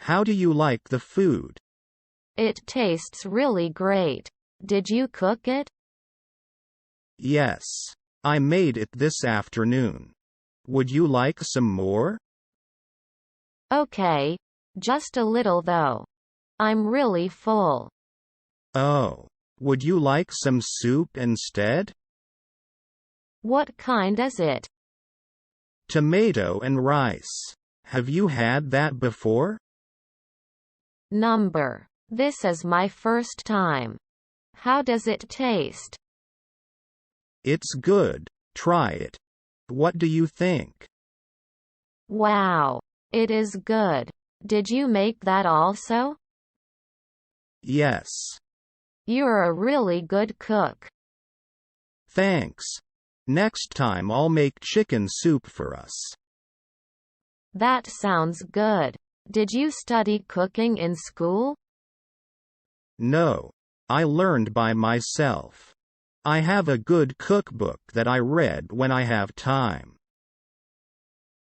How do you like the food? It tastes really great. Did you cook it? Yes. I made it this afternoon. Would you like some more? Okay. Just a little though. I'm really full. Oh. Would you like some soup instead? What kind is it? Tomato and rice. Have you had that before? Number. This is my first time. How does it taste? It's good. Try it. What do you think? Wow. It is good. Did you make that also? Yes. You're a really good cook. Thanks. Next time I'll make chicken soup for us. That sounds good. Did you study cooking in school? No. I learned by myself. I have a good cookbook that I read when I have time.